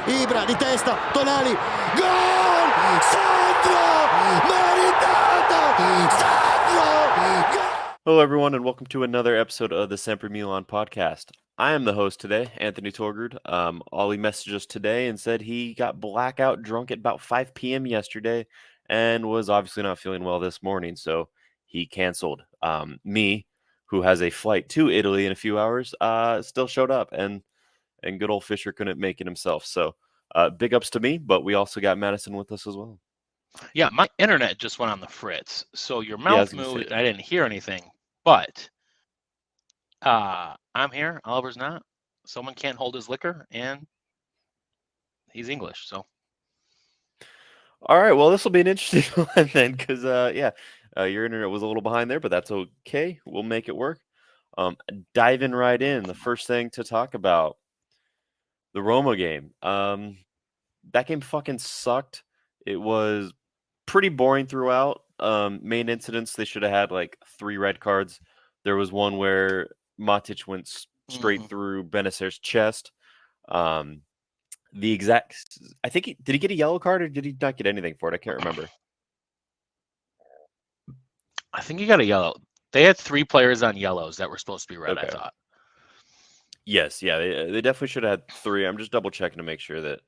Ibra di testa, Tonali, gol! Sandro! Meritato! Sandro! Gol! Hello, everyone, and welcome to another episode of the SempreMilan podcast. I am the host today, Anthony Torgard. Ollie messaged us today and said he got blackout drunk at about 5 p.m. yesterday and was obviously not feeling well this morning, so he canceled. Me, who has a flight to Italy in a few hours, still showed up, and good old Fisher couldn't make it himself. So big ups to me, but we also got Madison with us as well. Yeah, my internet just went on the fritz. So your Yeah, I was mouth gonna say moved. that. I didn't hear anything, but I'm here. Oliver's not. Someone can't hold his liquor, and he's English. So All right, well, this will be an interesting one then, because your internet was a little behind there, but that's okay. We'll make it work. Diving right in, the first thing to talk about, the Roma game. That game fucking sucked. It was pretty boring throughout. Main incidents, they should have had like 3 red cards. There was one where Matic went straight through Benacer's chest. I think did he get a yellow card or did he not get anything for it? I can't remember. I think he got a yellow. They had 3 players on yellows that were supposed to be red. Okay. I thought. Yes, yeah, they definitely should have had 3. I'm just double checking to make sure that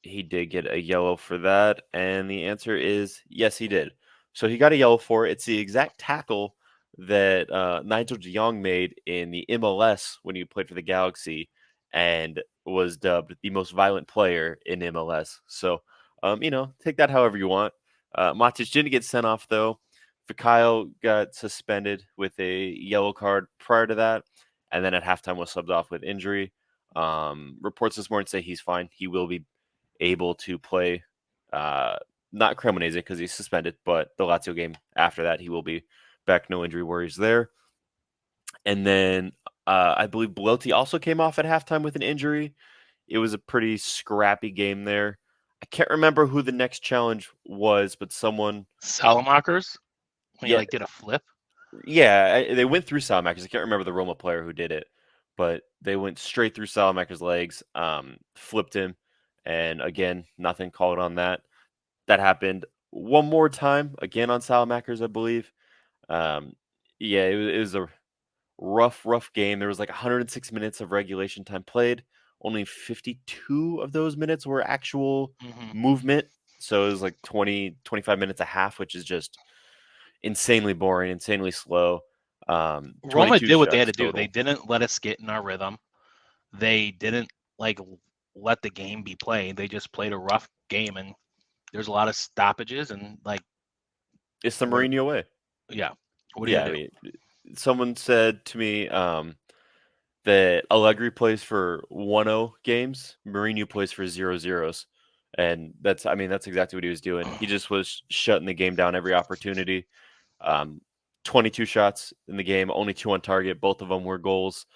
he did get a yellow for that, and the answer is yes, he did. So he got a yellow for it. It's the exact tackle that Nigel de Jong made in the MLS when he played for the Galaxy and was dubbed the most violent player in MLS. So, take that however you want. Matic didn't get sent off, though. Fikayo got suspended with a yellow card prior to that, and then at halftime was subbed off with injury. Reports this morning say he's fine. He will be able to play, not Cremonese because he's suspended, but the Lazio game after that, he will be back. No injury worries there. And then I believe Belotti also came off at halftime with an injury. It was a pretty scrappy game there. I can't remember who the next challenge was, but someone. Salamakers when Yeah, you did a flip. Yeah, they went through Salamakers. I can't remember the Roma player who did it, but they went straight through Salamakers' legs, flipped him, and again, nothing called on that. That happened one more time, again on Salamakers, I believe. It was a rough game. There was like 106 minutes of regulation time played. Only 52 of those minutes were actual movement. So it was like 20, 25 minutes a half, which is just insanely boring, insanely slow. Roma did what they had to do. Total. They didn't let us get in our rhythm. They didn't let the game be played. They just played a rough game, and there's a lot of stoppages and it's the Mourinho way. Yeah. What do you do? Someone said to me that Allegri plays for 1-0 games, Mourinho plays for 0-0s. And that's exactly what he was doing. He just was shutting the game down every opportunity. 22 shots in the game, only 2 on target. Both of them were goals,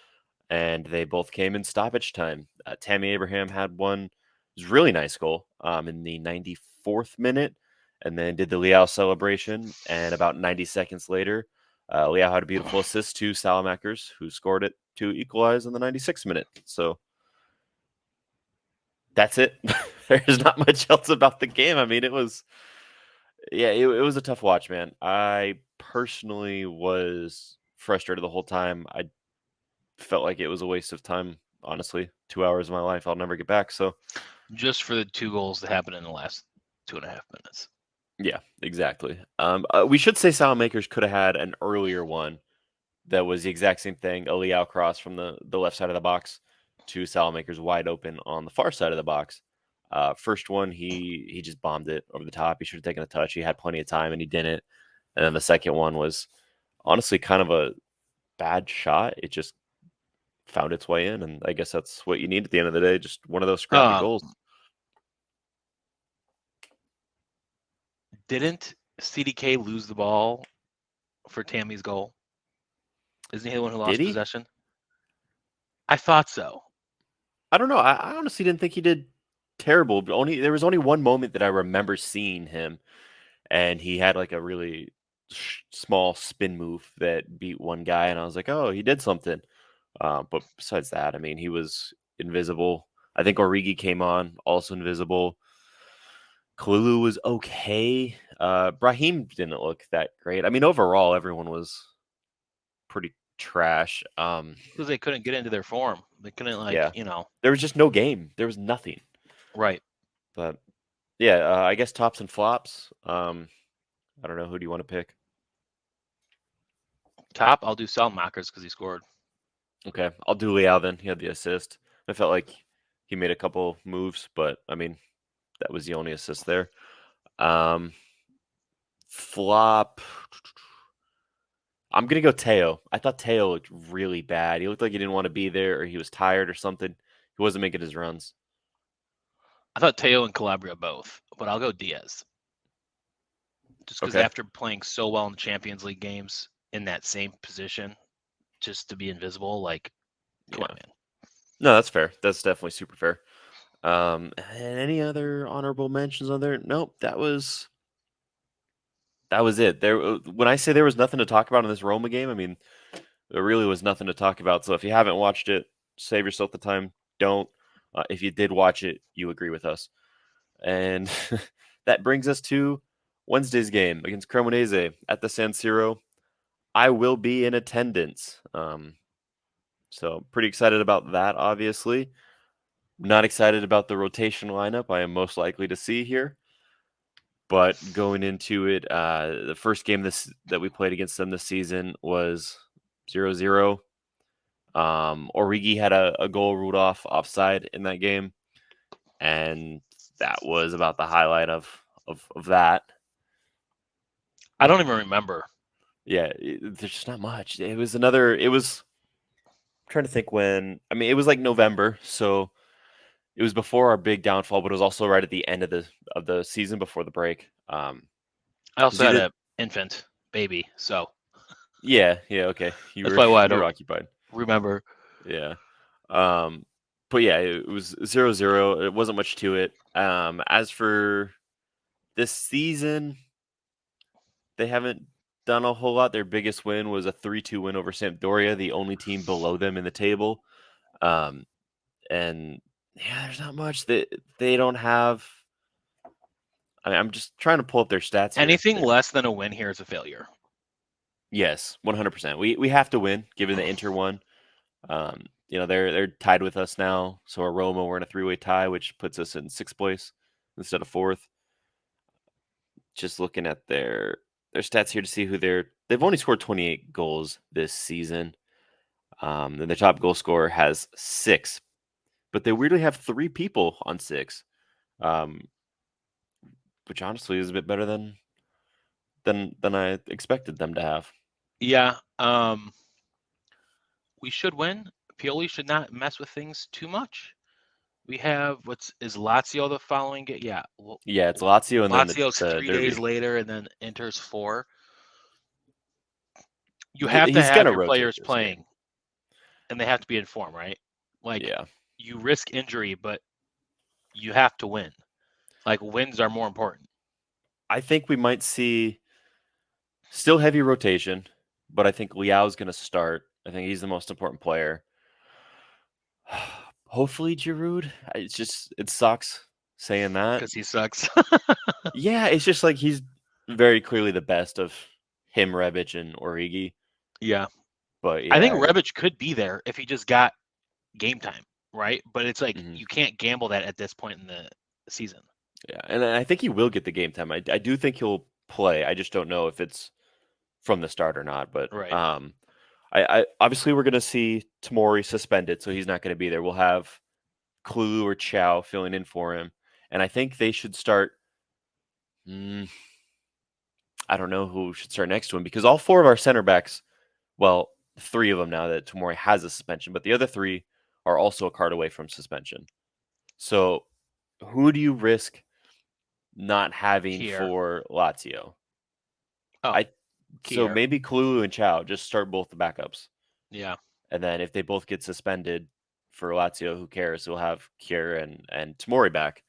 and they both came in stoppage time. Tammy Abraham had one. It was a really nice goal in the 94th minute, and then did the Leao celebration. And about 90 seconds later, Leao had a beautiful assist to Salamakers, who scored it to equalize in the 96th minute. So that's it. There's not much else about the game. I mean, it was a tough watch, man. I personally was frustrated the whole time. I felt like it was a waste of time, honestly. 2 hours of my life I'll never get back. So just for the 2 goals that happened in the last 2.5 minutes. Yeah, exactly. We should say Salamakers could have had an earlier one that was the exact same thing, a Leao cross from the left side of the box to Salamakers wide open on the far side of the box. First one, he just bombed it over the top. He should have taken a touch. He had plenty of time, and he didn't. And then the second one was honestly kind of a bad shot. It just found its way in, and I guess that's what you need at the end of the day, just one of those scrappy goals. Didn't CDK lose the ball for Tammy's goal? Isn't he the one who lost possession? I thought so. I don't know. I honestly didn't think he did terrible. But there was only one moment that I remember seeing him, and he had like a really small spin move that beat one guy, and I was like, oh, he did something. But besides that, I mean, he was invisible. I think Origi came on, also invisible. Kalulu was okay. Brahim didn't look that great. I mean, overall, everyone was pretty trash. Because they couldn't get into their form. They couldn't, Yeah. you know. There was just no game. There was nothing. Right. But yeah, I guess tops and flops. I don't know. Who do you want to pick? Top, I'll do Selmakers because he scored. Okay, I'll do Leao then. He had the assist. I felt like he made a couple moves, but I mean, that was the only assist there. Flop. I'm gonna go Teo. I thought Teo looked really bad. He looked like he didn't want to be there, or he was tired or something. He wasn't making his runs. I thought Teo and Calabria both, but I'll go Diaz. Just because Okay. after playing so well in the Champions League games in that same position, just to be invisible, like, come on, man. No, that's fair. That's definitely super fair. And any other honorable mentions on there? Nope. That was it. When I say there was nothing to talk about in this Roma game, I mean there really was nothing to talk about. So if you haven't watched it, save yourself the time. Don't. If you did watch it, you agree with us. And that brings us to Wednesday's game against Cremonese at the San Siro. I will be in attendance. So pretty excited about that, obviously. Not excited about the rotation lineup I am most likely to see here. But going into it, the first game that we played against them this season was 0-0. Origi had a goal ruled offside in that game. And that was about the highlight of that. I don't even remember. Yeah, there's just not much. It was I'm trying to think when. I mean, it was like November, so it was before our big downfall, but it was also right at the end of the season before the break. I also had either- an infant baby, so Yeah, okay. that's probably why I you were don't occupied. remember. Yeah. But yeah, it was 0-0. It wasn't much to it. As for this season, they haven't done a whole lot. Their biggest win was a 3-2 win over Sampdoria, the only team below them in the table. And yeah, there's not much that they don't have. I mean, I'm just trying to pull up their stats here. Anything less than a win here is a failure. Yes, 100%. We have to win, given the Inter one. They're tied with us now. So our Roma, we're in a 3-way tie, which puts us in 6th place instead of 4th. Just looking at their stats here to see who they've only scored 28 goals this season. And their top goal scorer has 6, but they weirdly have 3 people on 6, which honestly is a bit better than I expected them to have. Yeah. We should win. Pioli should not mess with things too much. We have is Lazio the following game? Yeah. Yeah, it's Lazio and Lazio's then the 3 derby. days later, and then Inter's 4. You have to He's have gonna your rotate players this playing, game. and they have to be in form, right? Like, Yeah, you risk injury, but you have to win. Like, wins are more important. I think we might see still heavy rotation, but I think Leao's going to start. I think he's the most important player. Hopefully Giroud. It sucks saying that. Because he sucks. Yeah, it's just like he's very clearly the best of him, Rebic, and Origi. Yeah. But yeah, I think Rebic could be there if he just got game time, right? But it's like Mhm. you can't gamble that at this point in the season. Yeah, and I think he will get the game time. I do think he'll play. I just don't know if it's from the start or not. But Right. I obviously we're gonna see Tomori suspended, so he's not gonna be there. We'll have Klulu or Chow filling in for him, and I think they should start. I don't know who should start next to him because all 4 of our center backs, well, 3 of them now that Tomori has a suspension, but the other 3 are also a card away from suspension. So, who do you risk not having Kier. for Lazio? Oh, So Kier. maybe Klulu and Chow just start both the backups. Yeah. And then if they both get suspended for Lazio, who cares? We'll have Kier and Tomori back.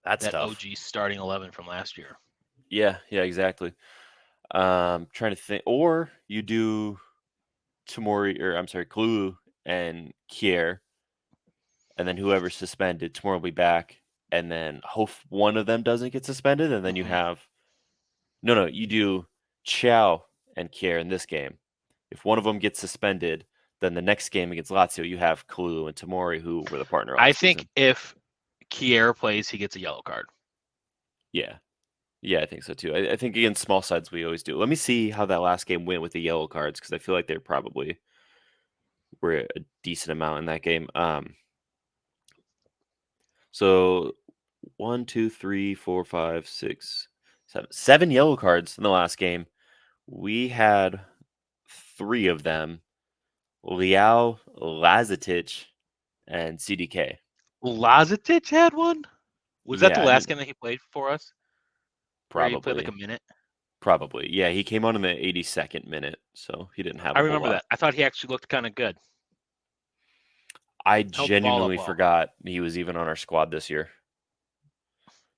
That's That tough. OG starting 11 from last year. Yeah, exactly. Trying to think, or you do Klulu and Kier, and then whoever's suspended tomorrow will be back, and then hope one of them doesn't get suspended, and then you have you do Chow and Kier in this game. If one of them gets suspended, then the next game against Lazio, you have Kalu and Tamori, who were the partner last I season. think if Kier plays, he gets a yellow card. Yeah. Yeah, I think so too. I think against small sides, we always do. Let me see how that last game went with the yellow cards, because I feel like they probably were a decent amount in that game. So 1, 2, 3, 4, 5, 6, 7. 7 yellow cards in the last game. We had 3 of them. Leao, Lazetic, and CDK. Lazetic had one? Was that the Yeah, I last mean, game that he played for us? Where he played like probably. a minute? Probably. Yeah, he came on in the 82nd minute, so he didn't have I a whole remember lot. that. I thought he actually looked kind of good. I Held the ball up genuinely well. forgot he was even on our squad this year.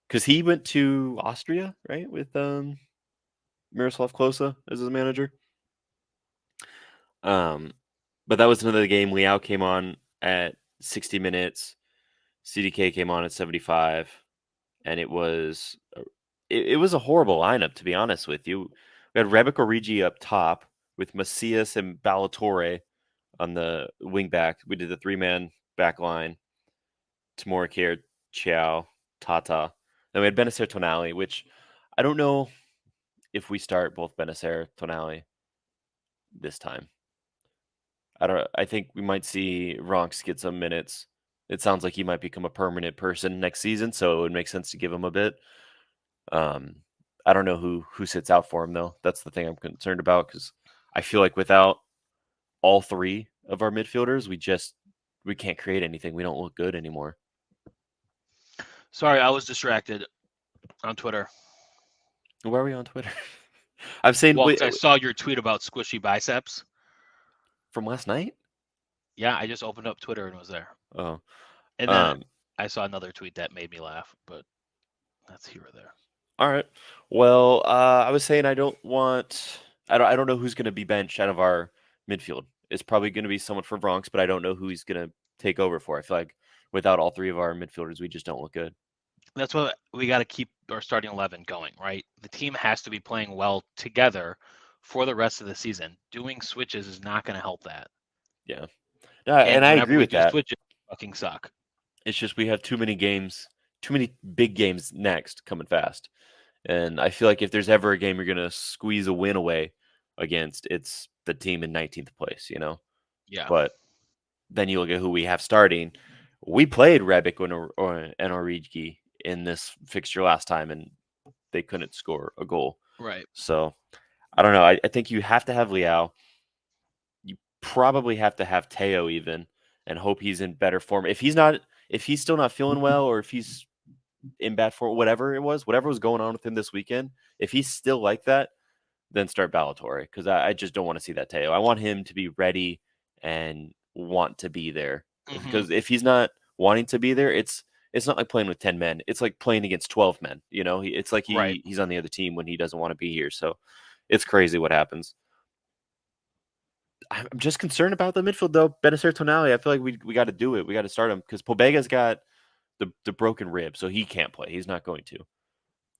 Because he went to Austria, right, with Miroslav Klose as his manager. But that was another game. Leao came on at 60 minutes. CDK came on at 75, and it was a horrible lineup, to be honest with you. We had Rebic Origi up top with Macias and Ballatore on the wing back. We did the 3-man back line. Tamora Kier, Chow, Tata. Then we had Benacer Tonali, which I don't know if we start both Benacer Tonali this time. I think we might see Ronks get some minutes. It sounds like he might become a permanent person next season, so it would make sense to give him a bit. I don't know who sits out for him though. That's the thing I'm concerned about, because I feel like without all 3 of our midfielders, we can't create anything. We don't look good anymore. Sorry, I was distracted on Twitter. Why are we on Twitter? I'm saying Well, 'cause I saw your tweet about squishy biceps. from last night. Yeah, I just opened up Twitter and it was there. Oh, And then I saw another tweet that made me laugh, but that's here or there. all right. Well, I was saying I don't know who's going to be benched out of our midfield. It's probably going to be someone from Bronx, but I don't know who he's going to take over for. I feel like without all 3 of our midfielders, we just don't look good. That's what we got to keep our starting 11 going, right? The team has to be playing well together for the rest of the season. Doing switches is not going to help that. Yeah. And I agree with that. Switches fucking suck. It's just we have too many games, too many big games next coming fast. And I feel like if there's ever a game you're going to squeeze a win away against, it's the team in 19th place, Yeah. But then you look at who we have starting. We played Rebic and Origi in this fixture last time, and they couldn't score a goal. Right. So I don't know. I think you have to have Leao. You probably have to have Teo even, and hope he's in better form. If he's still not feeling well, or if he's in bad form, whatever was going on with him this weekend, if he's still like that, then start Ballatore, because I just don't want to see that Teo. I want him to be ready and want to be there. Because if he's not wanting to be there, it's not like playing with 10 men. It's like playing against 12 men. It's like he's on the other team when he doesn't want to be here. So it's crazy what happens. I'm just concerned about the midfield though. Benacer Tonali, I feel like we got to do it. We got to start him, because Pobega's got the broken rib, so he can't play. He's not going to.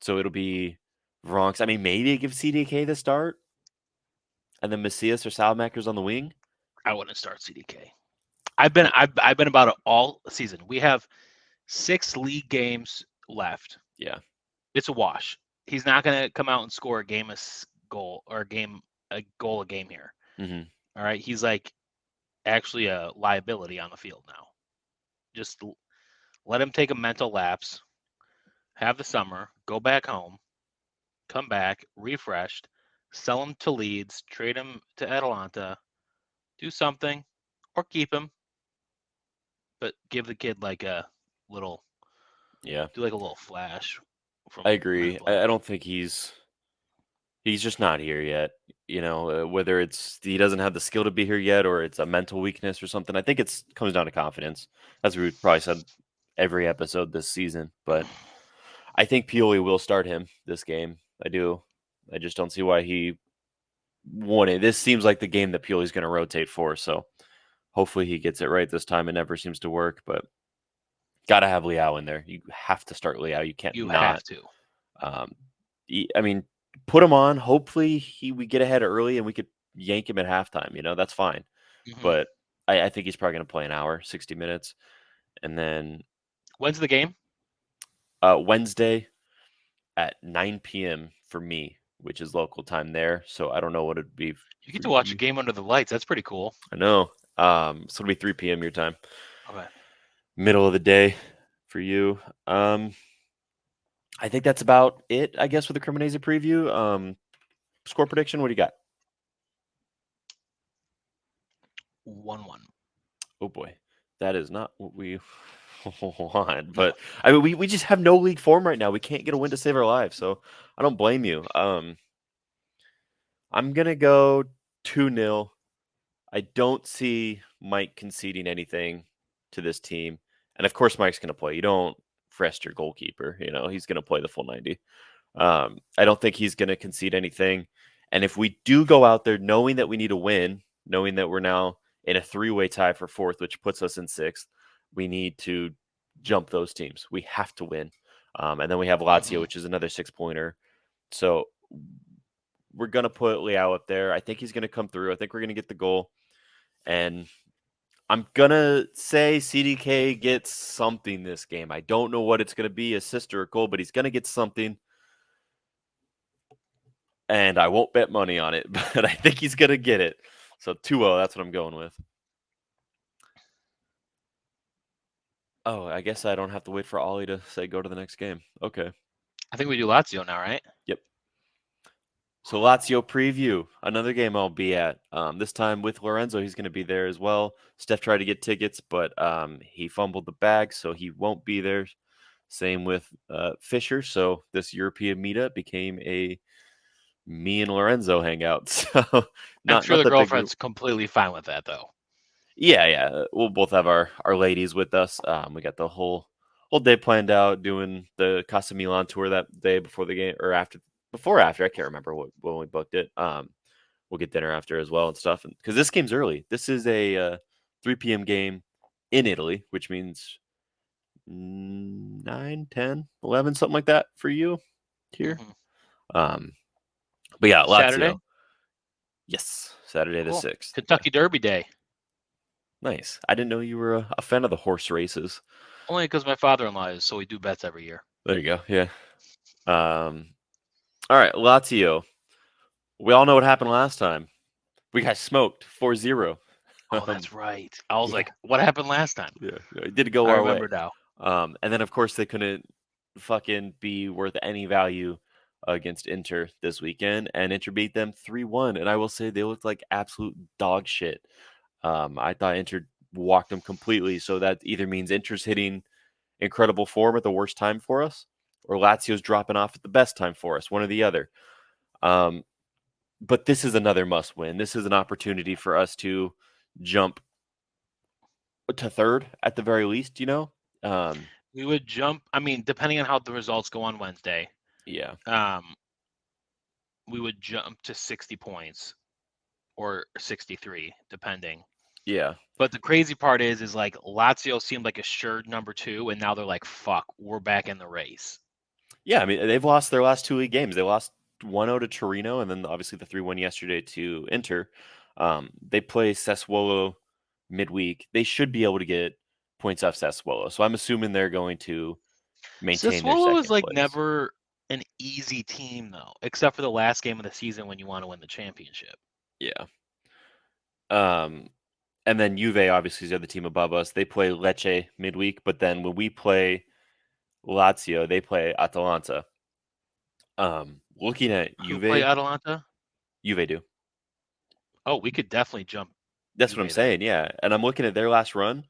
So it'll be Bronx. I mean, maybe give CDK the start, and then Macias or Salmakers on the wing. I wouldn't start CDK. I've been about it all season. We have 6 league games left. Yeah, it's a wash. He's not going to come out and score a goal a game here. Mm-hmm. All right, he's like actually a liability on the field now. Just let him take a mental lapse, have the summer, go back home, come back refreshed, sell him to Leeds, trade him to Atalanta, do something, or keep him. But give the kid like a little, do like a little flash. I agree. I don't think he's just not here yet. Whether it's he doesn't have the skill to be here yet, or it's a mental weakness or something. I think it comes down to confidence. As we probably said every episode this season. But I think Pioli will start him this game. I do. I just don't see why he wouldn't. This seems like the game that Pioli's going to rotate for. So hopefully he gets it right this time. It never seems to work, but Got to have Leao in there. You have to start Leao. You can't You not. have to. I mean, put him on. Hopefully, we get ahead early and we could yank him at halftime. That's fine. Mhm. But I think he's probably going to play an hour, 60 minutes, and then When's the game? Wednesday at 9 p.m. for me, which is local time there. So I don't know what it'd be. You get to watch a game under the lights. That's pretty cool. I know. So it'll be 3 p.m. your time. Okay. Middle of the day for you. I think that's about it, I guess, with the Cremonese preview. Score prediction, what do you got? 1-1. Oh, boy. That is not what we want. But, I mean, we just have no league form right now. We can't get a win to save our lives, so I don't blame you. I'm going to go 2-0. I don't see Mike conceding anything to this team. And, of course, Mike's going to play. You don't rest your goalkeeper. He's going to play the full 90. I don't think he's going to concede anything. And if we do go out there knowing that we need a win, knowing that we're now in a 3-way tie for 4th, which puts us in 6th, we need to jump those teams. We have to win. And then we have Lazio, which is another 6-pointer. So we're going to put Leao up there. I think he's going to come through. I think we're going to get the goal. And I'm going to say CDK gets something this game. I don't know what it's going to be, assist or a goal, but he's going to get something. And I won't bet money on it, but I think he's going to get it. So 2-0, that's what I'm going with. Oh, I guess I don't have to wait for Ollie to say go to the next game. Okay. I think we do Lazio now, right? Yep. So Lazio preview, another game I'll be at. This time with Lorenzo, he's going to be there as well. Steph tried to get tickets, but he fumbled the bag, so he won't be there. Same with Fisher. So this European meetup became a me and Lorenzo hangout. So I'm sure the girlfriend's completely fine with that, though. Yeah. We'll both have our ladies with us. We got the whole day planned out, doing the Milan tour that day before the game, or after. I can't remember when we booked it. We'll get dinner after as well and stuff. Because this game's early. This is a 3 p.m. game in Italy, which means 9, 10, 11, something like that for you here. But yeah, Lazio. Saturday? Yes, Saturday Cool. the 6th. Kentucky Derby Day. Nice. I didn't know you were a fan of the horse races. Only because my father-in-law is, so we do bets every year. There you go. Yeah. All right, Lazio. We all know what happened last time. We got smoked 4-0. Oh, that's right. I was like, what happened last time? Yeah, it did go I our way. remember now. And then, of course, they couldn't fucking be worth any value against Inter this weekend, and Inter beat them 3-1. And I will say they looked like absolute dog shit. I thought Inter walked them completely, so that either means Inter's hitting incredible form at the worst time for us, or Lazio's dropping off at the best time for us, one or the other. But this is another must win. This is an opportunity for us to jump to 3rd at the very least, We would jump, depending on how the results go on Wednesday. Yeah. We would jump to 60 points or 63, depending. Yeah. But the crazy part is like Lazio seemed like a sure number 2, and now they're like, fuck, we're back in the race. Yeah, they've lost their last 2 league games. They lost 1-0 to Torino, and then obviously the 3-1 yesterday to Inter. They play Sassuolo midweek. They should be able to get points off Sassuolo. So I'm assuming they're going to maintain their second Sassuolo is like place. never an easy team, though, except for the last game of the season when you want to win the championship. Yeah. And then Juve obviously is the other team above us. They play Lecce midweek, but then when we play Lazio, they play Atalanta. Looking at Who Juve, play Atalanta? Juve do. Oh, we could definitely jump. That's Juve what I'm then. saying, yeah. And I'm looking at their last run.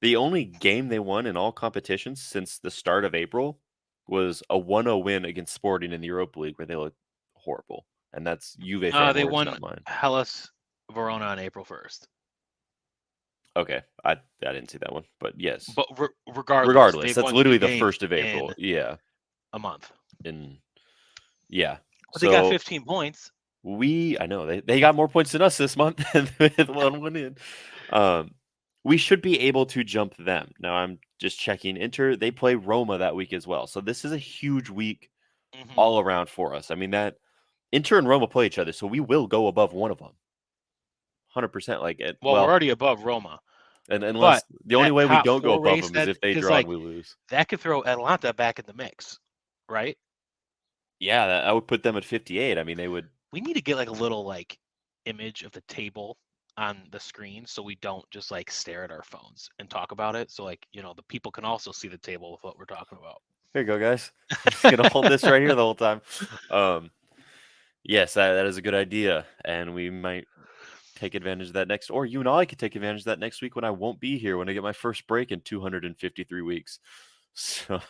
The only game they won in all competitions since the start of April was a 1-0 win against Sporting in the Europa League, where they looked horrible. And that's Juve fan They words, won not mine. Hellas Verona on April 1st. Okay, I didn't see that one, but yes. But regardless, that's literally the 1st of April. Yeah, a month. Yeah. But they got 15 points. I know they got more points than us this month with 1 win in. We should be able to jump them. Now I'm just checking. Inter, they play Roma that week as well. So this is a huge week Mhm. all around for us. I mean, that Inter and Roma play each other, so we will go above one of them. 100%. Like it. Well, we're already above Roma. And unless the only that way we top don't go 4 above race, them is if they 'cause, draw like, and we lose. that could throw Atalanta back in the mix, right? Yeah, I would put them at 58. I mean, they would. We need to get like a little like image of the table on the screen so we don't just like stare at our phones and talk about it. So like, the people can also see the table with what we're talking about. Here you go, guys. Just gonna hold this right here the whole time. Yes, that is a good idea, and we might take advantage of that next, or you and I could take advantage of that next week when I won't be here when I get my first break in 253 weeks. So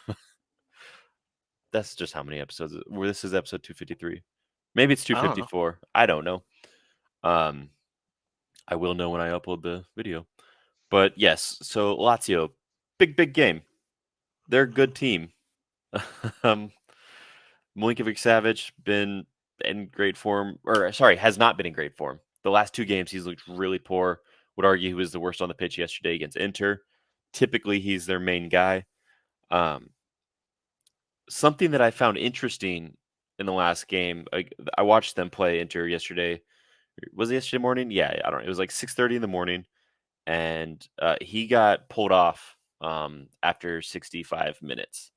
that's just how many episodes. Where this is episode 253. Maybe it's I don't know. 254. I don't know. I will know when I upload the video. But yes, so Lazio, big game. They're a good team. Milinkovic-Savic been in great form, or sorry, has not been in great form. The last 2 games he's looked really poor. Would argue he was the worst on the pitch yesterday against Inter. Typically, he's their main guy. Something that I found interesting in the last game, I watched them play Inter yesterday. Was it yesterday morning? Yeah, I don't know. It was like 6:30 in the morning, and he got pulled off after 65 minutes,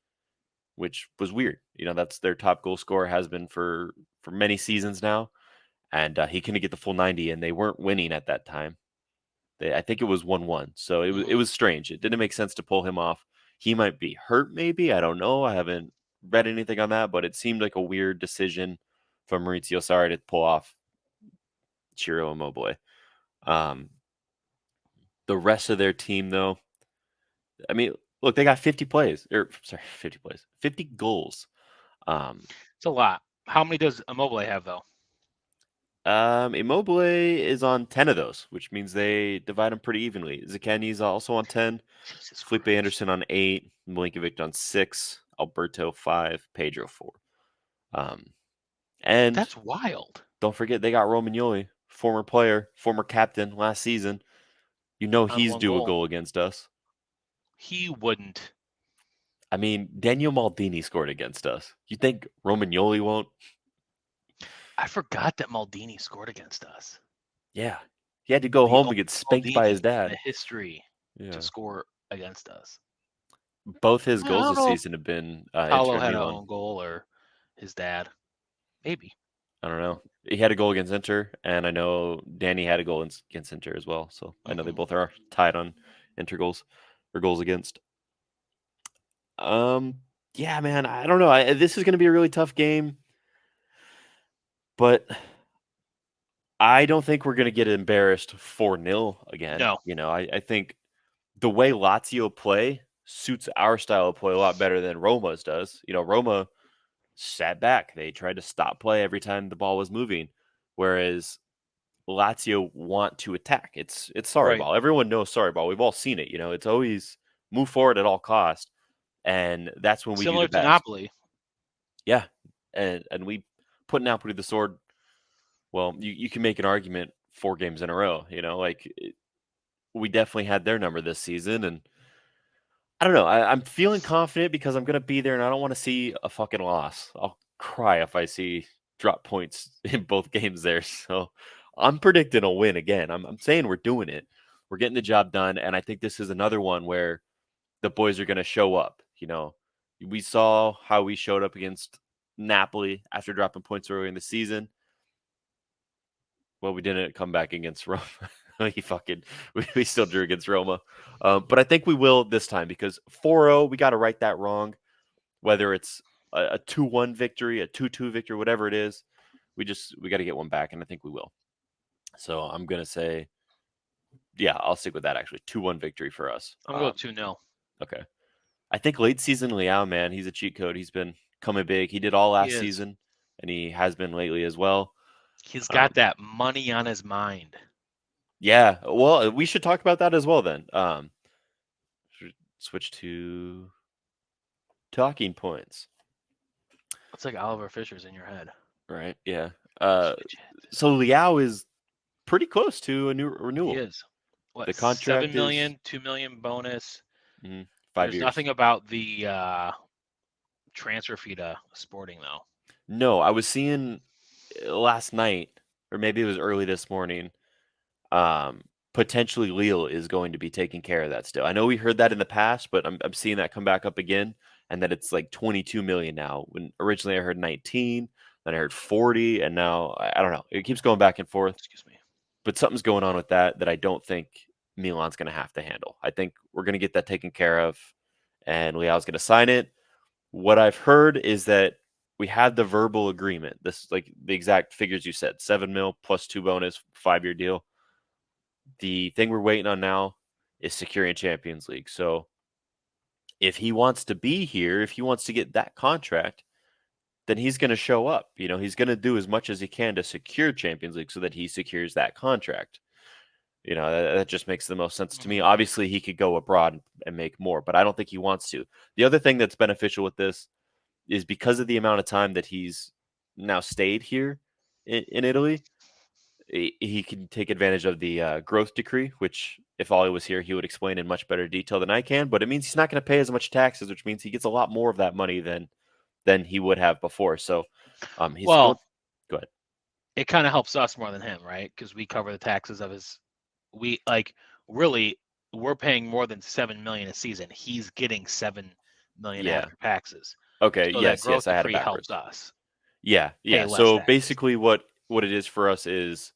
which was weird. That's their top goal scorer, has been for many seasons now, and he couldn't get the full 90, and they weren't winning at that time. I think it was 1-1, so it was strange. It didn't make sense to pull him off. He might be hurt, maybe. I don't know. I haven't read anything on that, but it seemed like a weird decision from Maurizio Sarri to pull off Ciro Immobile. The rest of their team, though, I mean, look, they got 50 goals. It's a lot. How many does Immobile have though? Immobile is on 10 of those, which means they divide them pretty evenly. Zaccagni's also on 10. Jesus Felipe Christ. Anderson on 8. Milinkovic on 6. Alberto 5. Pedro 4. And That's wild. don't forget they got Romagnoli, former player, former captain last season. He's 1 due a goal. goal against us. He wouldn't. I mean, Daniel Maldini scored against us. You think Romagnoli won't? I forgot that Maldini scored against us. Yeah. He had to go home and get spanked by his Maldini in dad. the history Yeah. to score against us. Both his I goals don't this know if season have been Paulo Inter had and an Milan. own goal or his dad. Maybe. I don't know. He had a goal against Inter, and I know Danny had a goal against Inter as well. So I know they both are tied on Inter goals or goals against. Yeah, man, I don't know. This is going to be a really tough game, but I don't think we're going to get embarrassed 4-0 again. No. I think the way Lazio play suits our style of play a lot better than Roma's does. Roma sat back. They tried to stop play every time the ball was moving, whereas Lazio want to attack. It's sorry Right. ball. Everyone knows sorry ball. We've all seen it. It's always move forward at all costs, and that's when we do Similar the to best. Napoli. Yeah, and we put Napoli to the sword. Well, you can make an argument 4 games in a row. We definitely had their number this season, and I don't know. I'm feeling confident because I'm gonna be there, and I don't want to see a fucking loss. I'll cry if I see drop points in both games there. So I'm predicting a win again. I'm saying we're doing it. We're getting the job done, and I think this is another one where the boys are gonna show up. We saw how we showed up against Napoli after dropping points early in the season. Well, we didn't come back against Roma. we still drew against Roma. But I think we will this time because 4-0, we got to right that wrong. Whether it's a 2-1 victory, a 2-2 victory, whatever it is, we got to get one back, and I think we will. So I'm going to say, yeah, I'll stick with that actually. 2-1 victory for us. I'm going 2-0. Okay. I think late season Leao, man, he's a cheat code. He's been coming big. He did all last season, and he has been lately as well. He's got that money on his mind. Yeah, well, we should talk about that as well then. Switch to talking points. It's like Oliver Fisher's in your head. Right, yeah. So Leao is pretty close to a new renewal. He is. What, the contract 7 million, 2 million bonus. 5 There's years. nothing about the transfer fee to Sporting though. No, I was seeing last night, or maybe it was early this morning. Potentially Lille is going to be taking care of that still. I know we heard that in the past, but I'm seeing that come back up again, and that it's like 22 million now. When originally I heard 19, then I heard 40, and now I don't know. It keeps going back and forth. Excuse me. But something's going on with that I don't think Milan's going to have to handle. I think we're going to get that taken care of, and Leao's going to sign it. What I've heard is that we had the verbal agreement. This is like the exact figures you said: 7 mil plus 2 bonus, 5-year deal. The thing we're waiting on now is securing Champions League. So if he wants to be here, if he wants to get that contract, then he's going to show up. He's going to do as much as he can to secure Champions League so that he secures that contract. That just makes the most sense to me. Obviously, he could go abroad and make more, but I don't think he wants to. The other thing that's beneficial with this is because of the amount of time that he's now stayed here in Italy, he can take advantage of the growth decree, which if Ollie was here, he would explain in much better detail than I can. But it means he's not going to pay as much taxes, which means he gets a lot more of that money than he would have before. So he's Well, go ahead. It kind of helps us more than him, right? Because we cover the taxes of his. We're paying more than 7 million a season. He's getting 7 million Yeah. after taxes. Okay. So yes. that growth I had it decree backwards. helps us. Yeah. pay less So taxes. basically, what it is for us is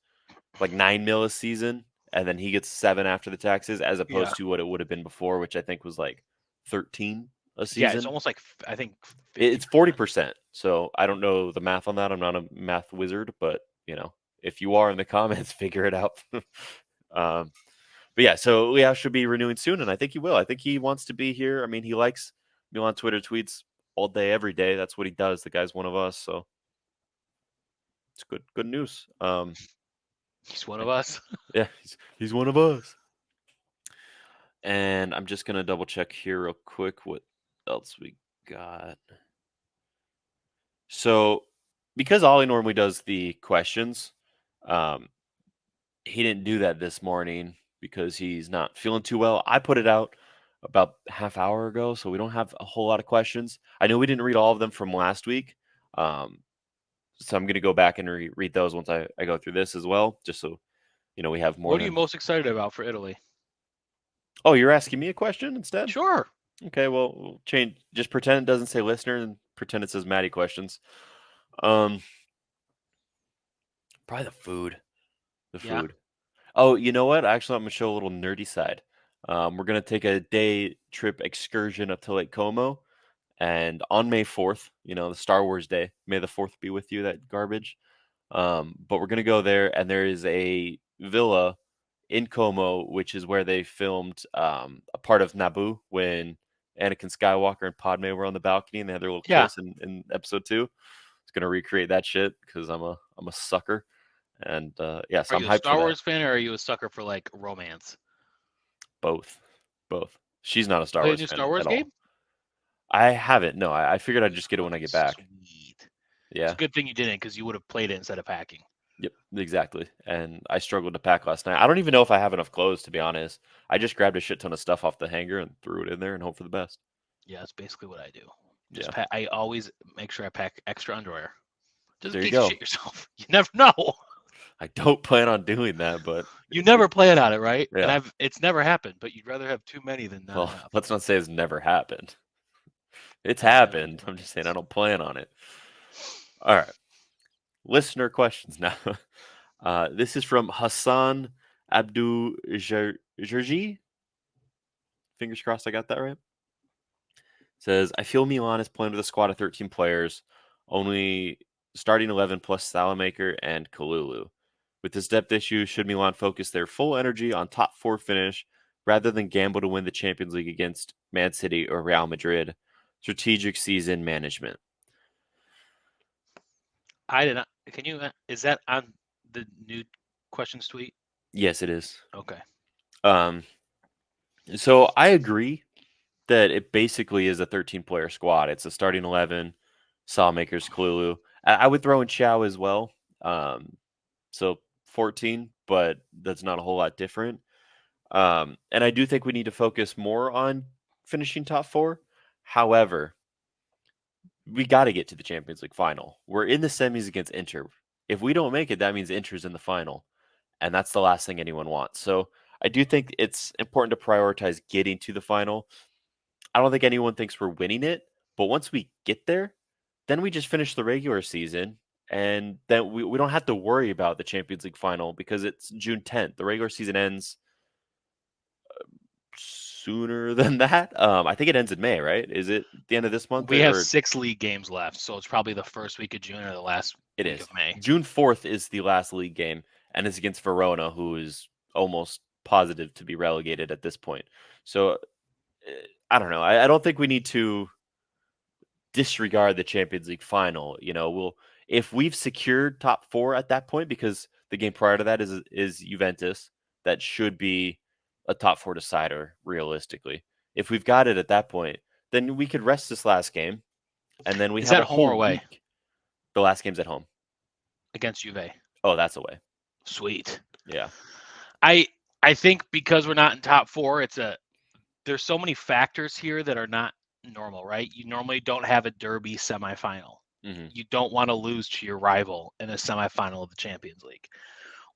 like 9 mil a season, and then he gets 7 after the taxes, as opposed to what it would have been before, which I think was like 13 a season. Yeah, it's almost like I think 50%. It's 40%. So I don't know the math on that. I'm not a math wizard, but if you are in the comments, figure it out. But yeah, so Leao should be renewing soon, and I think he will. I think he wants to be here. I mean, he likes Milan Twitter tweets all day, every day. That's what he does. The guy's one of us, so it's good news. He's one of us. Yeah, he's one of us. And I'm just gonna double check here real quick what else we got. So, because Ollie normally does the questions, he didn't do that this morning because he's not feeling too well. I put it out about half hour ago, so we don't have a whole lot of questions. I know we didn't read all of them from last week, so I'm going to go back and read those once I go through this as well, just so we have more. What are you most excited about for Italy? Oh, you're asking me a question instead? Sure. Okay, well, we'll change. Just pretend it doesn't say listener and pretend it says Maddie questions. Probably the food. The Yeah. food. Oh, you know what? Actually, I'm gonna show a little nerdy side. We're gonna take a day trip excursion up to Lake Como, and on May 4th, the Star Wars Day. May the 4th be with you. That garbage. But we're gonna go there, and there is a villa in Como, which is where they filmed a part of Naboo when Anakin Skywalker and Padme were on the balcony and they had their little kiss in episode 2. It's gonna recreate that shit because I'm a sucker. And so Are I'm you hyped a Star for Wars fan or are you a sucker for like romance? both. She's not a Star Play a Wars new fan Star Wars at game? all. I haven't. No, I figured I'd just get it when I get back. Sweet. It's Yeah. a good thing you didn't because you would have played it instead of packing. Yep. Exactly. And I struggled to pack last night. I don't even know if I have enough clothes, to be honest. I just grabbed a shit ton of stuff off the hanger and threw it in there and hope for the best. Yeah, that's basically what I do. Yeah. I always make sure I pack extra underwear. Just There in you case you go. shit yourself. You never know. I don't plan on doing that, but You never plan on it, right? Yeah. And it's never happened, but you'd rather have too many than not well, enough. let's not say it's never happened. It's Never happened. I'm just saying I happens. don't plan on it. All right. Listener questions now. This is from Hassan Abdul Jerji. Fingers crossed I got that right. Says, I feel Milan is playing with a squad of 13 players, only starting 11 plus Salamaker and Kalulu. With this depth issue, should Milan focus their full energy on top 4 finish rather than gamble to win the Champions League against Man City or Real Madrid? Strategic season management. I did not. Can you? Is that on the new questions tweet? Yes, it is. Okay. So I agree that it basically is a 13-player squad. It's a starting 11, Sawmakers, Kalulu. I would throw in Chow as well. So 14, but that's not a whole lot different. And I do think we need to focus more on finishing top 4. However, we got to get to the Champions League final. We're in the semis against Inter. If we don't make it, that means Inter's in the final, and that's the last thing anyone wants. So I do think it's important to prioritize getting to the final. I don't think anyone thinks we're winning it, but once we get there, then we just finish the regular season, and then we don't have to worry about the Champions League final because it's June 10th. The regular season ends sooner than that. I think it ends in May, right? Is it the end of this month? We have or 6 league games left, so it's probably the first week of June or the last It week is. of May. June 4th is the last league game, and it's against Verona, who is almost positive to be relegated at this point. So I don't know. I don't think we need to disregard the Champions League final. If we've secured top 4 at that point, because the game prior to that is Juventus, that should be a top 4 decider realistically. If we've got it at that point, then we could rest this last game, and then we Is have that a home or whole away? week. The last game's at home. Against Juve. Oh, that's away. Sweet. Yeah. I think because we're not in top 4, there's so many factors here that are not normal, right? You normally don't have a derby semifinal. Mm-hmm. You don't want to lose to your rival in a semifinal of the Champions League.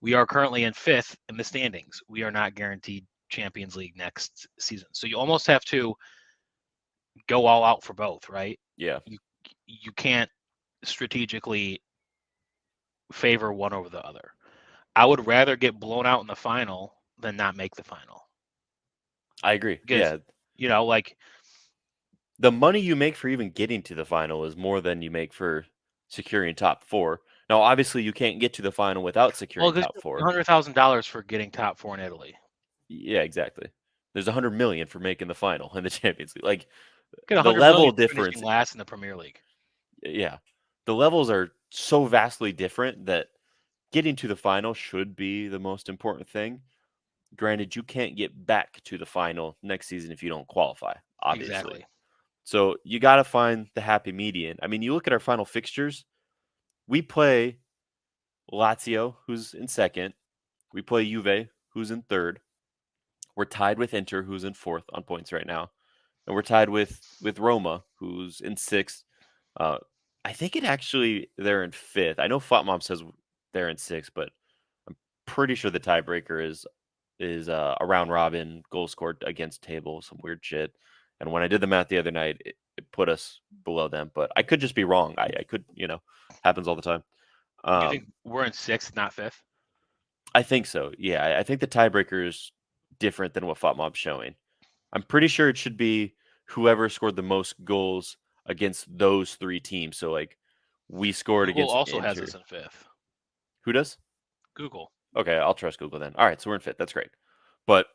We are currently in 5th in the standings. We are not guaranteed Champions League next season. So you almost have to go all out for both, right? Yeah. You can't strategically favor one over the other. I would rather get blown out in the final than not make the final. I agree. Because, Yeah. Like the money you make for even getting to the final is more than you make for securing top 4. Now, obviously, you can't get to the final without securing top 4. $100,000 for getting top 4 in Italy. Yeah, exactly. There's $100 million for making the final in the Champions League. Like Get the $100 level million difference. finishing last in the Premier League. Yeah, the levels are so vastly different that getting to the final should be the most important thing. Granted, you can't get back to the final next season if you don't qualify, obviously. Exactly. So you got to find the happy median. I mean, you look at our final fixtures, we play Lazio, who's in 2nd. We play Juve, who's in 3rd. We're tied with Inter, who's in 4th on points right now. And we're tied with Roma, who's in 6th. I think they're in 5th. I know Fatmom says they're in 6th, but I'm pretty sure the tiebreaker is a round robin goal scored against table, some weird shit. And when I did the math the other night, it put us below them. But I could just be wrong. I could, happens all the time. You think we're in 6th, not 5th? I think so. Yeah, I think the tiebreaker is different than what Fatmob's showing. I'm pretty sure it should be whoever scored the most goals against those 3 teams. So, like, we scored Google against also Inter. has us in 5th. Who does? Google. Okay, I'll trust Google then. All right, so we're in 5th. That's great. But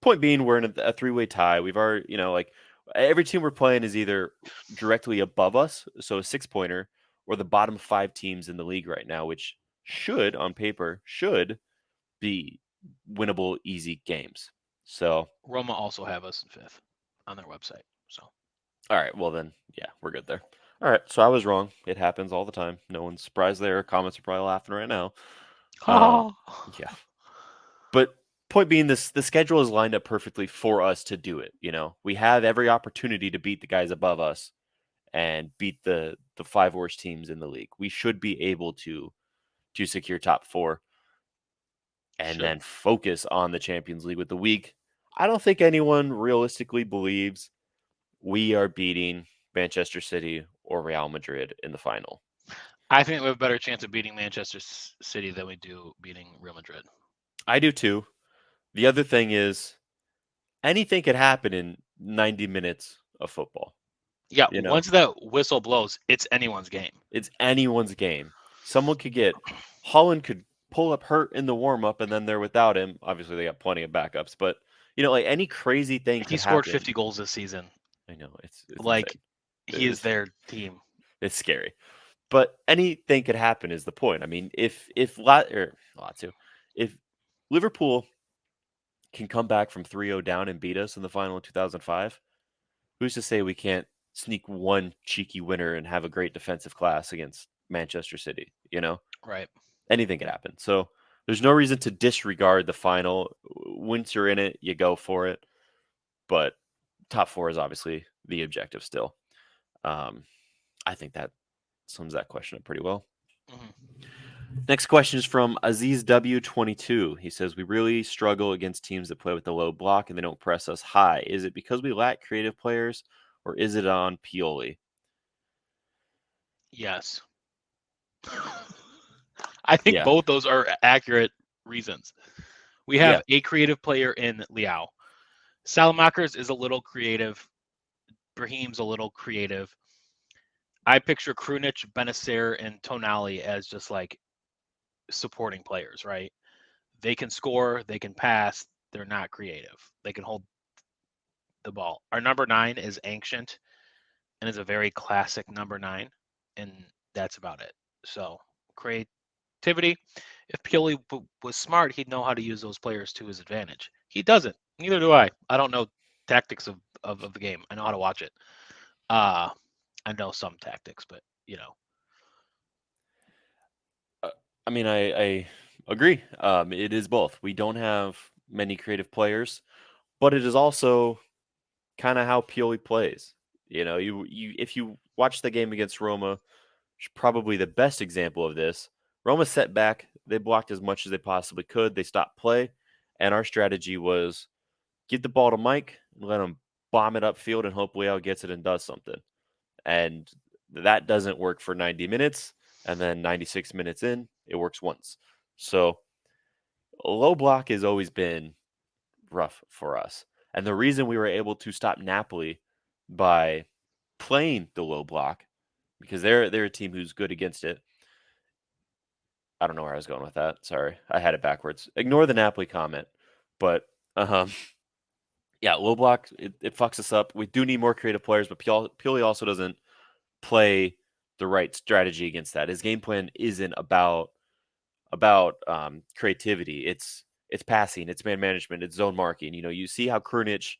point being, we're in a 3-way tie. We've already, like, every team we're playing is either directly above us, so a 6-pointer, or the bottom 5 teams in the league right now, which should, on paper, be winnable, easy games. So Roma also have us in 5th on their website. So all right, well then, yeah, we're good there. All right, so I was wrong. It happens all the time. No one's surprised there. Comments are probably laughing right now. Yeah. But point being, the schedule is lined up perfectly for us to do it. We have every opportunity to beat the guys above us and beat the 5 worst teams in the league. We should be able to secure top 4 and then focus on the Champions League with the week. I don't think anyone realistically believes we are beating Manchester City or Real Madrid in the final. I think we have a better chance of beating Manchester City than we do beating Real Madrid. I do too. The other thing is anything could happen in 90 minutes of football. Yeah, once that whistle blows, it's anyone's game. It's anyone's game. Someone could Holland could pull up hurt in the warm-up and then they're without him. Obviously, they got plenty of backups, but like any crazy thing could happen. He scored 50 goals this season. I know. It's like insane. He is their team. It's scary. But anything could happen is the point. I mean, if Lazio, if Liverpool can come back from 3-0 down and beat us in the final in 2005, who's to say we can't sneak one cheeky winner and have a great defensive class against Manchester City, Right. Anything could happen. So there's no reason to disregard the final. Once you're in it, you go for it. But top 4 is obviously the objective still. I think that sums that question up pretty well. Next question is from Aziz W22. He says, we really struggle against teams that play with the low block and they don't press us high. Is it because we lack creative players or is it on Pioli? Yes. I think both those are accurate reasons. We have a creative player in Leao. Salamakers is a little creative. Brahim's a little creative. I picture Krunic, Benacer, and Tonali as just like supporting players, right? They can score, they can pass, they're not creative. They can hold the ball. Our number 9 is ancient and is a very classic number 9, and that's about it. So creativity. If Pioli was smart, he'd know how to use those players to his advantage. He doesn't. Neither do I. I don't know tactics of the game. I know how to watch it. I know some tactics, but I mean, I agree. It is both. We don't have many creative players, but it is also kind of how Pioli plays. You if you watch the game against Roma, probably the best example of this. Roma set back. They blocked as much as they possibly could. They stopped play, and our strategy was give the ball to Mike and let him bomb it upfield and hope Leao gets it and does something. And that doesn't work for 90 minutes. And then 96 minutes in, it works once. So low block has always been rough for us. And the reason we were able to stop Napoli by playing the low block, because they're a team who's good against it. I don't know where I was going with that. Sorry. I had it backwards. Ignore the Napoli comment. But yeah, low block, it fucks us up. We do need more creative players, but Pioli also doesn't play the right strategy against that. His game plan isn't about creativity. It's passing, it's man management, it's zone marking. You see how Krunic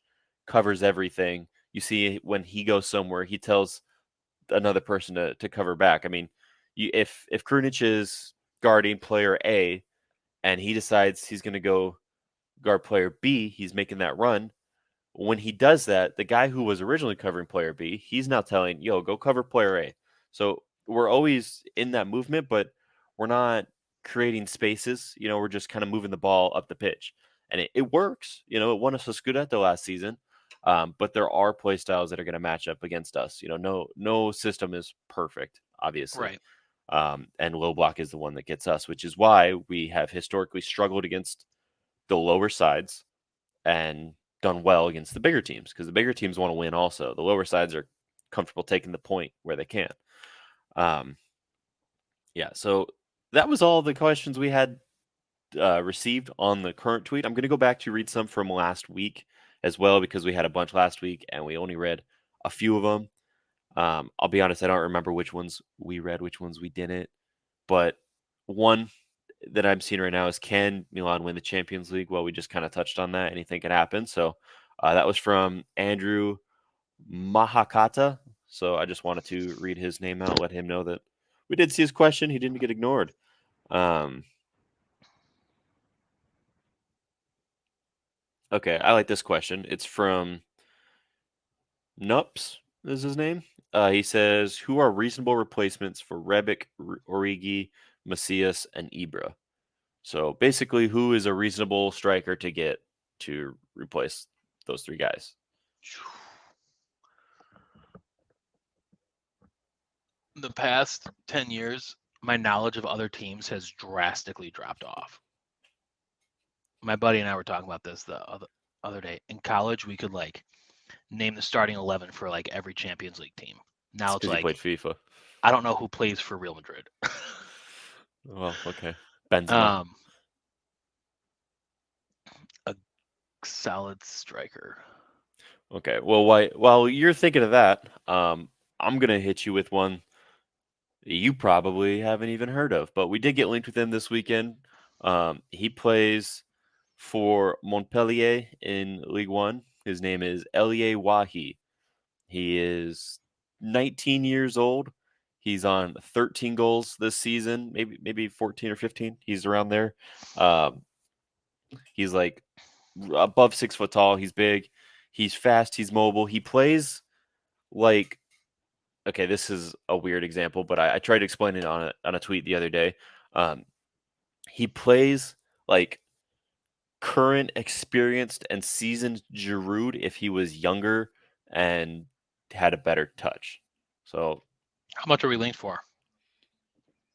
covers everything. You see when he goes somewhere, he tells another person to cover back. I mean, if Krunic is guarding player A and he decides he's going to go guard player B, he's making that run. When he does that, the guy who was originally covering player B, he's now telling, yo, go cover player A. So we're always in that movement, but we're not creating spaces. We're just kind of moving the ball up the pitch. And it works. It won us a Scudetto last season. But there are play styles that are going to match up against us. No system is perfect, obviously. right. And low block is the one that gets us, which is why we have historically struggled against the lower sides and done well against the bigger teams, because the bigger teams want to win also. The lower sides are comfortable taking the point where they can. Yeah, so that was all the questions we had received on the current tweet. I'm going to go back to read some from last week as well, because we had a bunch last week and we only read a few of them. I'll be honest, I don't remember which ones we read, which ones we didn't. But one that I'm seeing right now is, can Milan win the Champions League? Well, we just kind of touched on that. Anything can happen. So that was from Andrew Mahakata. So I just wanted to read his name out, let him know that we did see his question. He didn't get ignored. Okay, I like this question. It's from Nups, is his name. He says, who are reasonable replacements for Rebic, Origi, Macias, and Ibra? So basically, who is a reasonable striker to get to replace those 3 guys? The past 10 years, my knowledge of other teams has drastically dropped off. My buddy and I were talking about this the other day. In college, we could name the starting 11 for every Champions League team. Now it's because you played FIFA. I don't know who plays for Real Madrid. Well, okay. Benzema. A solid striker. Okay. Well, while you're thinking of that, I'm gonna hit you with one you probably haven't even heard of, but we did get linked with him this weekend. He plays for Montpellier in League One. His name is Elie Wahi. He is 19 years old. He's on 13 goals this season, maybe 14 or 15. He's around there. He's above 6 foot tall. He's big. He's fast. He's mobile. He plays like, okay, this is a weird example, but I tried explaining it on a tweet the other day. He plays like current, experienced, and seasoned Giroud if he was younger and had a better touch. So How much are we linked for?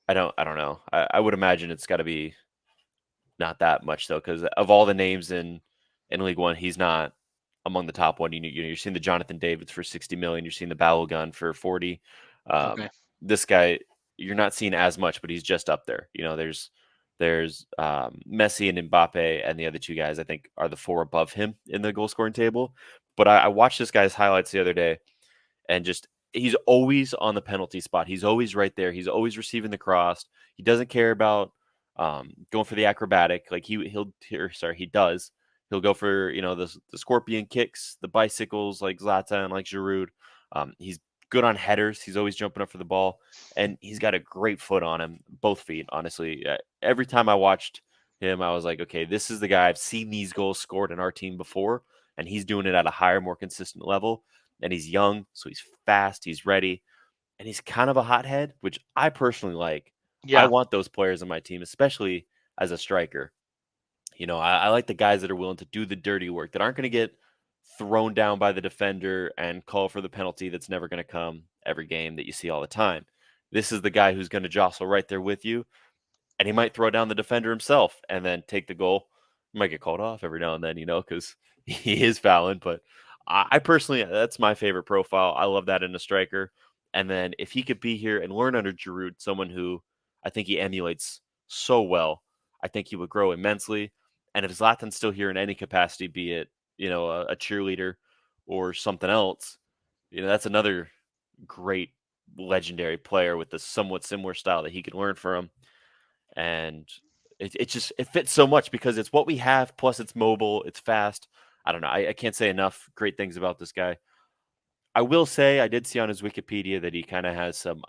I don't know. I would imagine it's got to be not that much though, because of all the names in League One, he's not among the top one. You're seeing the Jonathan Davids for 60 million. You're seeing the Balogun for 40. Okay. This guy, you're not seeing as much, but he's just up there. There's Messi and Mbappe, and the other two guys I think are the four above him in the goal scoring table. But I watched this guy's highlights the other day, and just he's always on the penalty spot. He's always right there. He's always receiving the cross. He doesn't care about going for the acrobatic like he does. He'll go for the scorpion kicks, the bicycles like Zlatan, like Giroud. He's good on headers. He's always jumping up for the ball, and he's got a great foot on him, both feet. Honestly, every time I watched him, I was like, okay, this is the guy. I've seen these goals scored in our team before, and he's doing it at a higher, more consistent level. And he's young, so he's fast, he's ready, and he's kind of a hothead, which I personally like. I Yeah. want those players on my team, especially as a striker. I like the guys that are willing to do the dirty work, that aren't going to get thrown down by the defender and call for the penalty that's never going to come every game that you see all the time. This is the guy who's going to jostle right there with you, and he might throw down the defender himself and then take the goal. He might get called off every now and then, because he is fouling. But I personally, that's my favorite profile. I love that in a striker. And then if he could be here and learn under Giroud, someone who I think he emulates so well, I think he would grow immensely. And if Zlatan's still here in any capacity, be it a cheerleader or something else, that's another great legendary player with a somewhat similar style that he could learn from. And it fits so much because it's what we have, plus it's mobile, it's fast. I don't know. I can't say enough great things about this guy. I will say I did see on his Wikipedia that he kind of has some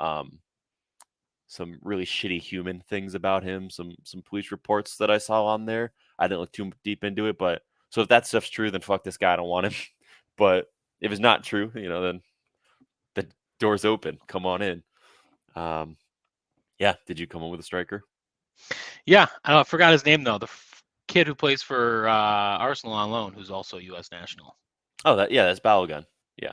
really shitty human things about him, some police reports that I saw on there. I didn't look too deep into it, but so if that stuff's true, then fuck this guy, I don't want him. But if it's not true, then the door's open. Come on in. Yeah, did you come up with a striker? Yeah, I forgot his name though. The kid who plays for Arsenal on loan, who's also U.S. national. Oh, that's Balogun. Yeah.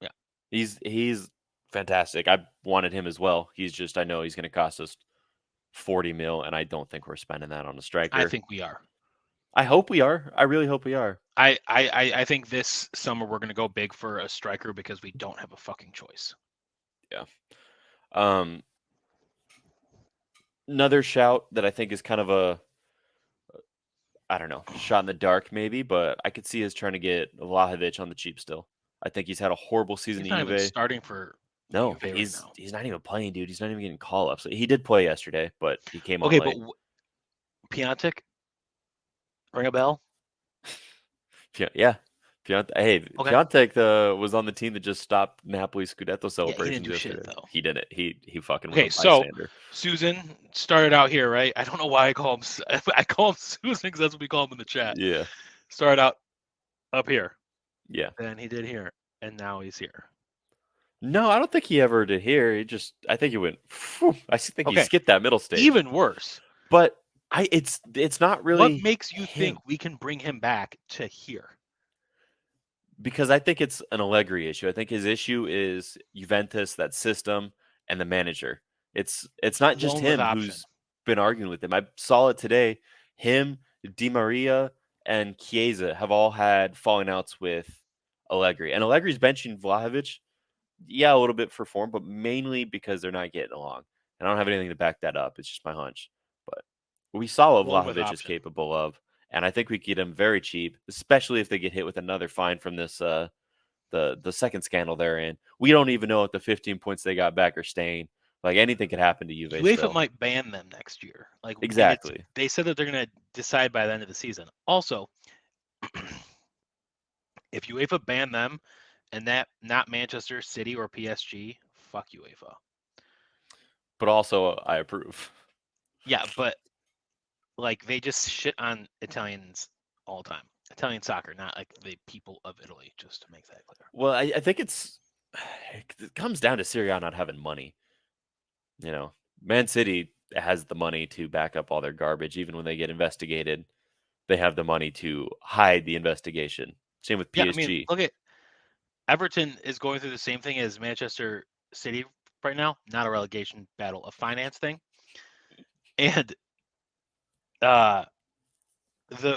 Yeah. He's fantastic. I wanted him as well. I know he's going to cost us 40 mil, and I don't think we're spending that on a striker. I think we are. I hope we are. I really hope we are. I think this summer we're going to go big for a striker because we don't have a fucking choice. Yeah. Another shout that I think is kind of I don't know, shot in the dark maybe, but I could see us trying to get Vlahovic on the cheap still. I think he's had a horrible season He's not at even Juve. starting for No, Juve he's right now. he's not even playing, dude. He's not even getting call-ups. He did play yesterday, but he came on Okay, late. but Piontek, ring a bell? Yeah. Hey, Okay. Piontek was on the team that just stopped Napoli's Scudetto celebrations yesterday. yesterday. Shit, though. He didn't. He fucking okay. was a So bystander. Susan started out here, right? I don't know why I call him. I call him Susan because that's what we call him in the chat. Yeah. Started out up here. Yeah. Then he did here, and now he's here. No, I don't think he ever did here. I think he went. I think he skipped that middle stage. Even worse. But it's not really. What makes you think we can bring him back to here? Because I think it's an Allegri issue. I think his issue is Juventus, that system, and the manager. It's not just him who's been arguing with him. I saw it today. Him, Di Maria, and Chiesa have all had falling outs with Allegri. And Allegri's benching Vlahovic, a little bit for form, but mainly because they're not getting along. And I don't have anything to back that up. It's just my hunch. But we saw what Vlahovic is capable of. And I think we get him very cheap, especially if they get hit with another fine from this the second scandal they're in. We don't even know if the 15 points they got back are staying. Like anything could happen to Juve. UEFA might ban them next year. Like exactly. They said that they're going to decide by the end of the season. Also, if UEFA ban them and that not Manchester City or PSG, fuck UEFA. But also, I approve. Yeah, but like they just shit on Italians all the time. Italian soccer, not like the people of Italy, just to make that clear. Well, I think it comes down to Serie A not having money. Man City has the money to back up all their garbage, even when they get investigated. They have the money to hide the investigation. Same with Yeah, I PSG. mean, look at Everton is going through the same thing as Manchester City right now. Not a relegation battle, a finance thing. And the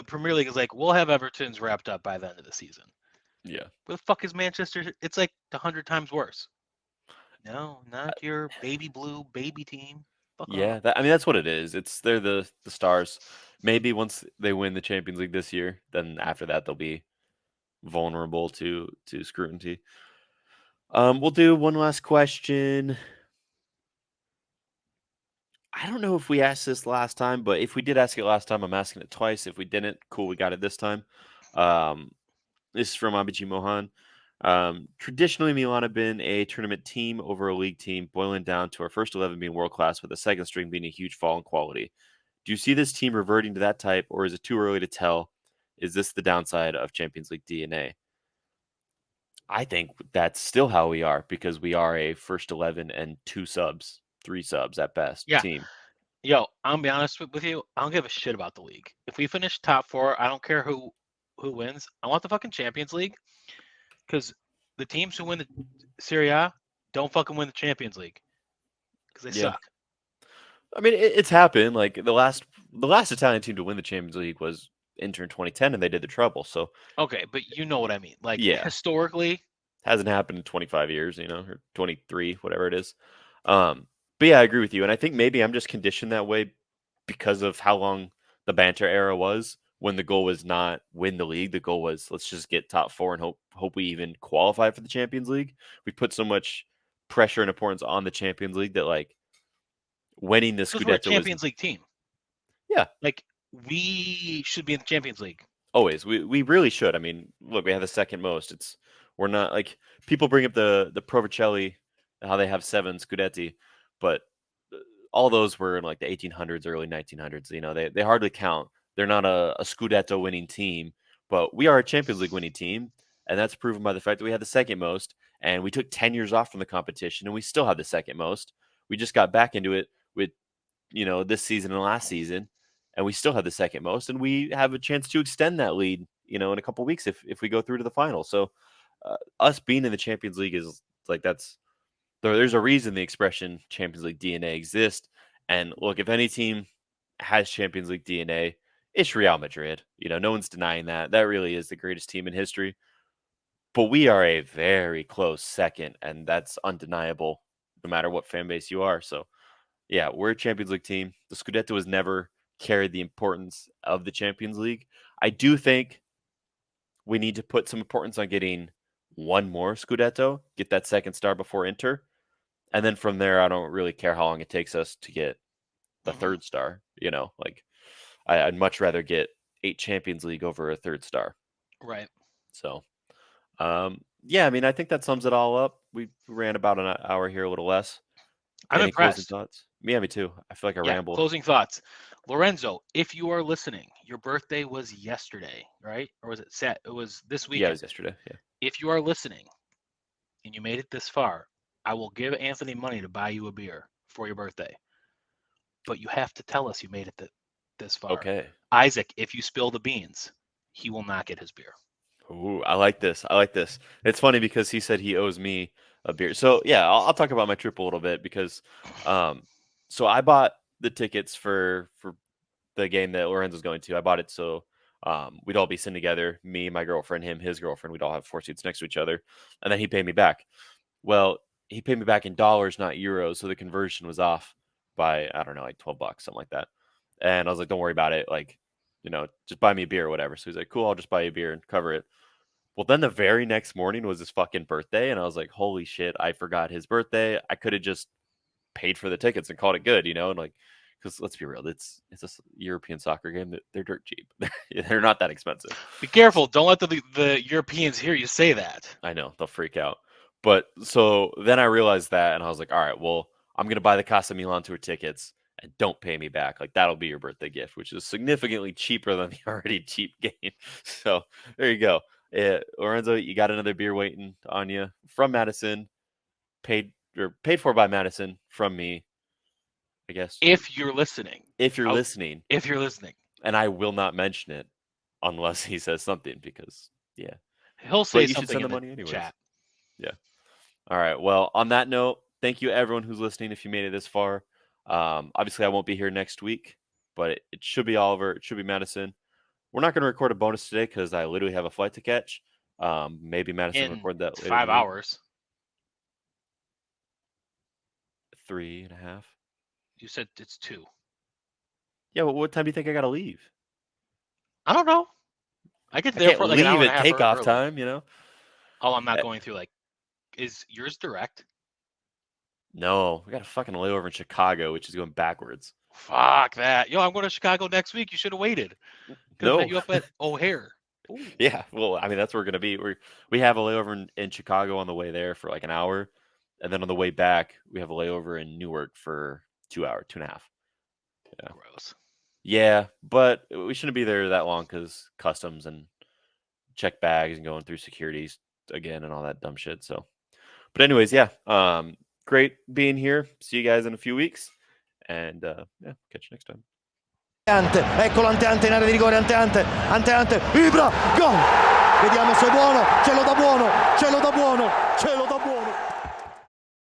Premier League is like, we'll have Everton's wrapped up by the end of the season. Yeah. Where the fuck is Manchester? It's like 100 times worse. No, not your baby blue baby team. Fuck Yeah, off. that's what it is. They're the stars. Maybe once they win the Champions League this year, then after that they'll be vulnerable to scrutiny. We'll do one last question. I don't know if we asked this last time, but if we did ask it last time, I'm asking it twice. If we didn't, cool, we got it this time. This is from Abhijit Mohan. Traditionally, Milan have been a tournament team over a league team, boiling down to our first 11 being world class, with the second string being a huge fall in quality. Do you see this team reverting to that type, or is it too early to tell? Is this the downside of Champions League DNA? I think that's still how we are, because we are a first 11 and 3 subs at best Yeah. team. Yo, I'm gonna be honest with you. I don't give a shit about the league. If we finish top 4, I don't care who wins. I want the fucking Champions League, because the teams who win the Serie A don't fucking win the Champions League because they Yeah. suck. I mean, it's happened. Like the last Italian team to win the Champions League was Inter in 2010, and they did the treble. So Okay, but you know what I mean. Like yeah, historically, hasn't happened in 25 years, or 23, whatever it is. But yeah, I agree with you, and I think maybe I'm just conditioned that way because of how long the banter era was. When the goal was not win the league, the goal was let's just get top 4 and hope we even qualify for the Champions League. We put so much pressure and importance on the Champions League that like winning the because we're a Scudetto was Champions League team. yeah. Like we should be in the Champions League. Always. We really should. I mean, look, we have the second most. We're not like people bring up the Provercelli, how they have 7 Scudetti, but all those were in like the 1800s, early 1900s. They hardly count. They're not a Scudetto winning team, but we are a Champions League winning team, and that's proven by the fact that we had the second most, and we took 10 years off from the competition, and we still have the second most. We just got back into it with this season and last season, and we still have the second most, and we have a chance to extend that lead, in a couple weeks if we go through to the final. So, us being in the Champions League is like there's a reason the expression Champions League DNA exists. And look, if any team has Champions League DNA, it's Real Madrid. No one's denying that. That really is the greatest team in history. But we are a very close second, and that's undeniable, no matter what fan base you are. So, yeah, we're a Champions League team. The Scudetto has never carried the importance of the Champions League. I do think we need to put some importance on getting one more Scudetto, get that second star before Inter. And then from there, I don't really care how long it takes us to get the third star. Like I'd much rather get 8 Champions League over a third star. Right. So, yeah, I mean, I think that sums it all up. We ran about an hour here, a little less. I'm Any closing impressed. thoughts? Yeah, me too. I feel like I rambled. Closing thoughts. Lorenzo, if you are listening, your birthday was yesterday, right? Or was it set? It was this weekend. Yeah, it was yesterday. Yeah. If you are listening and you made it this far, I will give Anthony money to buy you a beer for your birthday. But you have to tell us you made it this far. Okay. Isaac, if you spill the beans, he will not get his beer. Ooh, I like this. It's funny because he said he owes me a beer. So yeah, I'll talk about my trip a little bit because, so I bought the tickets for the game that Lorenzo's going to. I bought it so we'd all be sitting together, me, my girlfriend, him, his girlfriend. We'd all have 4 seats next to each other, and then he paid me back. Well, he paid me back in dollars, not euros, so the conversion was off by I don't know, like $12, something like that. And I was like, "Don't worry about it. Like, just buy me a beer or whatever." So he's like, "Cool, I'll just buy you a beer and cover it." Well, then the very next morning was his fucking birthday, and I was like, "Holy shit, I forgot his birthday. I could have just paid for the tickets and called it good, and like, because let's be real, it's a European soccer game. They're dirt cheap. They're not that expensive. Be careful. Don't let the Europeans hear you say that. I know they'll freak out. But so then I realized that, and I was like, all right, well, I'm gonna buy the Casa Milan tour tickets, and don't pay me back. Like, that'll be your birthday gift, which is significantly cheaper than the already cheap game. So there you go. Lorenzo, you got another beer waiting on you from Madison, paid for by Madison from me, I guess. If you're listening. If you're listening. If you're listening. And I will not mention it unless he says something, because, yeah. He'll say But you something should send in the money anyways. chat. Yeah. All right. Well, on that note, thank you everyone who's listening if you made it this far. Obviously, I won't be here next week, but it should be Oliver. It should be Madison. We're not going to record a bonus today because I literally have a flight to catch. Maybe Madison record that later. 5 hours. 3.5. You said it's 2. Yeah, but what time do you think I got to leave? I don't know. I get I there can't for like an hour leave and a at half takeoff early. time, you know? Oh, I'm not going through like. Is yours direct? No, we got a fucking layover in Chicago, which is going backwards. Fuck that. Yo, I'm going to Chicago next week. You should have waited. Could have met you up at O'Hare. Ooh. Yeah, well, I mean, that's where we're going to be. We have a layover in Chicago on the way there for like an hour. And then on the way back, we have a layover in Newark for 2 hours, 2.5. Yeah. Gross. Yeah, but we shouldn't be there that long because customs and check bags and going through securities again and all that dumb shit. So, but anyways, yeah, great being here. See you guys in a few weeks, and yeah, catch you next time. Eccolo Ante in area di rigore, Ante, Ibra, gol! Vediamo se è buono, ce lo dà buono, ce lo dà buono, ce lo